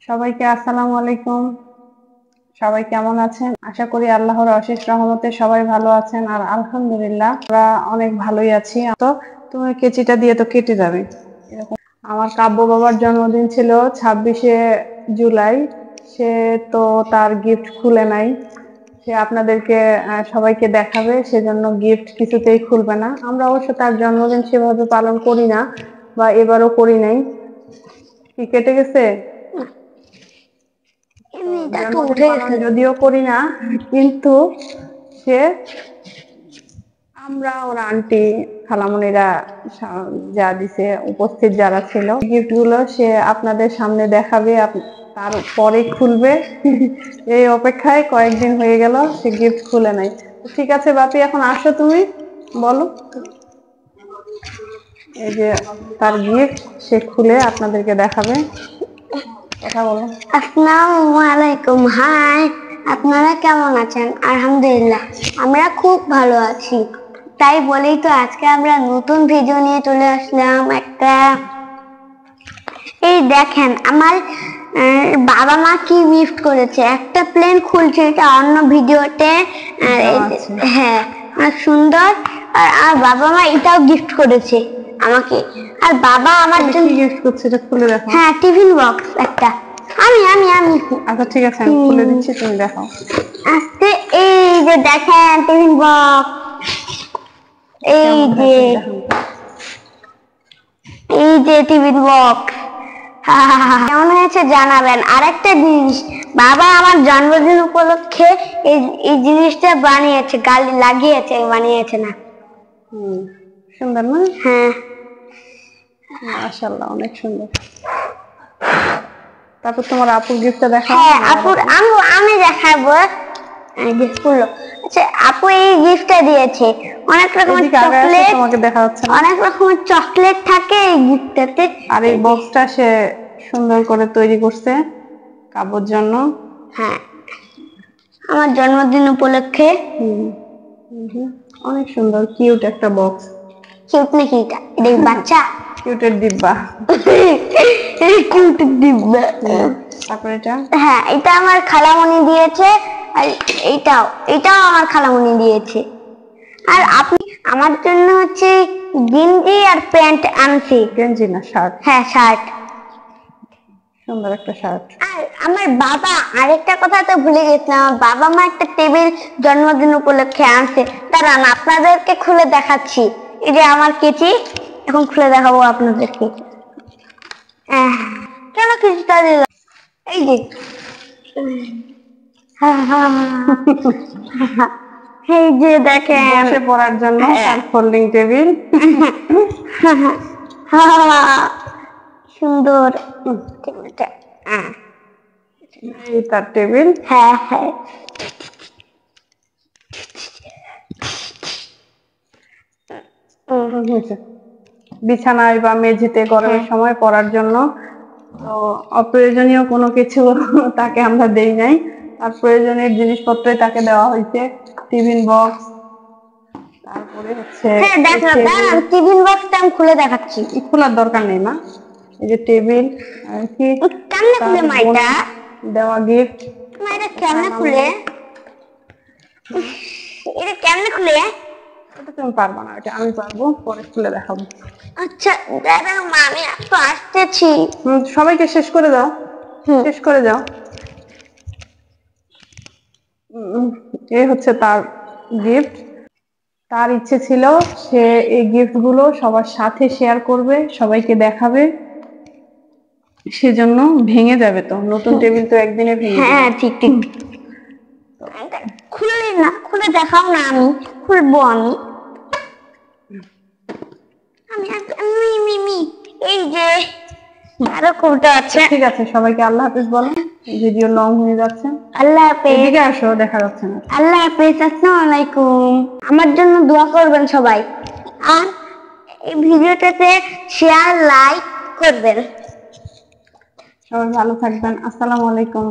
সবাইকে আসসালামু আলাইকুম। সবাই কেমন আছেন? আশা করি আল্লাহর অশেষ রহমতে সবাই ভালো আছেন। আর আলহামদুলিল্লাহ আমরা অনেক ভালোই আছি। তো তুমি কেচিটা দিয়ে তো কেটে যাবে এরকম। আমার কাব্য বাবার জন্মদিন ছিল 26শে জুলাই। সে তো তার গিফট খুলে নাই। সে আপনাদেরকে সবাইকে দেখাবে, সেজন্য গিফট কিছুতেই খুলবে না। আমরা অবশ্য তার জন্মদিন সেভাবে পালন করি না, বা এবারও করি নাই। কি কেটে গেছে? জন্মদিন পালন যদিও করি না, কিন্তু সে আমরা ওর আন্টি খালামণিরা যা দিছে, উপস্থিত যারা ছিল, গিফট গুলো সে আপনাদের সামনে দেখাবে, তারপরে খুলবে। এই অপেক্ষায় কয়েকদিন হয়ে গেল, সে গিফট খুলে নাই। ঠিক আছে বাপি, এখন আসো, তুমি বলো। এই যে তার গিফট, সে খুলে আপনাদেরকে দেখাবে। কথা বলো। আসসালামু আলাইকুম। হাই, আপনারা কেমন আছেন? আলহামদুলিল্লাহ আমরা খুব ভালো আছি। তাই বলেই তো আজকে আমরা নতুন ভিডিও নিয়ে চলে আসলাম একটা। এই দেখেন আমার বাবা মা কি গিফট করেছে। একটা প্লেন খুলছে, এটা অন্য ভিডিওতে। হ্যাঁ, অনেক সুন্দর। আর আমার বাবা মা এটাও গিফট করেছে আমাকে। আর বাবা আমার জন্য গিফট করছে, এটা খুলে দেখো। হ্যাঁ, টিফিন বক্স একটা। আমি আমি আমি আচ্ছা ঠিক আছে, আমি খুলে দিচ্ছি, তুমি দেখো। আস্তে। এই যে দেখেন টিফিন বক্স। এই যে টিফিন বক্স কেমন হয়েছে জানাবেন। আরেকটা জিনিস, বাবা আমার জন্মদিন উপলক্ষে এই জিনিসটা বানিয়েছে, গালি লাগিয়েছে, বানিয়েছে না। সুন্দর না? হ্যাঁ, মাশাআল্লাহ, অনেক সুন্দর। তারপর তোমার আপুর গিফটটা দেখাও। হ্যাঁ আপুর আমি দেখাবো। আচ্ছা, আপু এই গিফটটা দিয়েছে। অনেক রকমের চকলেট, তোমাকে দেখা যাচ্ছে না। অনেক রকমের চকলেট থাকে এই গিফটটাতে। আর এই বক্সটা সে সুন্দর করে তৈরি করছে কাব্যর জন্য। হ্যাঁ, আমার জন্মদিন উপলক্ষে। অনেক সুন্দর, কিউট একটা বক্স। কিউট নাকি? এটা বাচ্চা কিউটের ডিব্বা। কিউটের ডিব্বা। তারপর এটা, হ্যাঁ, এটা আমার খালামণি দিয়েছে। আর এটাও আমার খালামণি দিয়েছে। আর আপনি আমার জন্য হচ্ছে গেঞ্জি আর প্যান্ট আনছি। গেঞ্জি না, শার্ট। হ্যাঁ, শার্ট। সুন্দর একটা শার্ট। আর আমার বাবা, আরেকটা কথা তো ভুলে গেছিলাম, আমার বাবা মা একটা টেবিল জন্মদিন উপলক্ষে আনছে। দাঁড়ান আপনাদেরকে খুলে দেখাচ্ছি। এই যে আমার কেচি, এখন খুলে দেখাবো আপনাদেরকে। কেন কিছুটা দিলাম? এই যে এই যে দেখেন, বসে পড়ার জন্য তার ফোল্ডিং টেবিল। সুন্দর টেবিলটা। এই তার টেবিল। হ্যাঁ হ্যাঁ, বিছানায় বা মেঝেতে গরমের সময় পড়ার জন্য। তো অপ্রয়োজনীয় কোনো কিছু তাকে আমরা দেই নাই, আর প্রয়োজনীয় জিনিসপত্রই তাকে দেওয়া হয়েছে। টিফিন বক্স, তারপরে হচ্ছে টিফিন বক্সটা আমি খুলে দেখাচ্ছি। খোলার দরকার নেই মা। এই যে টেবিল, আর কি কেমনে খুলে মাইটা দেওয়া গিফট। মাইটা কেমনে খুলে? এটা কেমনে খুলে? এটা তুমি পারবা না, এটা আমি পারবো, পরে খুলে দেখাবো। আচ্ছা দাঁড়াও মা, আমি একটু আসতেছি। সবাইকে শেষ করে দাও, শেষ করে যাও। এই হচ্ছে তার গিফট। তার ইচ্ছে ছিল সে এই গিফট গুলো সবার সাথে শেয়ার করবে, সবাইকে দেখাবে। সেজন্য ভেঙে যাবে, তো নতুন টেবিল তো একদিনে ভেঙে যাবে। হ্যাঁ ঠিক ঠিক। খুলে না, খুলে দেখাও না, আমি খুলবো। আমি এই যে আরো কোনটা আছে। ঠিক আছে, সবাইকে আল্লাহ হাফেজ বলো, ভিডিও লং হয়ে যাচ্ছে। আল্লাহ হাফেজ। এদিকে আসো, দেখা যাচ্ছে না। আল্লাহ হাফেজ, আসসালামু আলাইকুম। আমার জন্য দোয়া করবেন সবাই, আর এই ভিডিওটাতে শেয়ার লাইক করবেন। সবাই ভালো থাকবেন। আসসালামু আলাইকুম।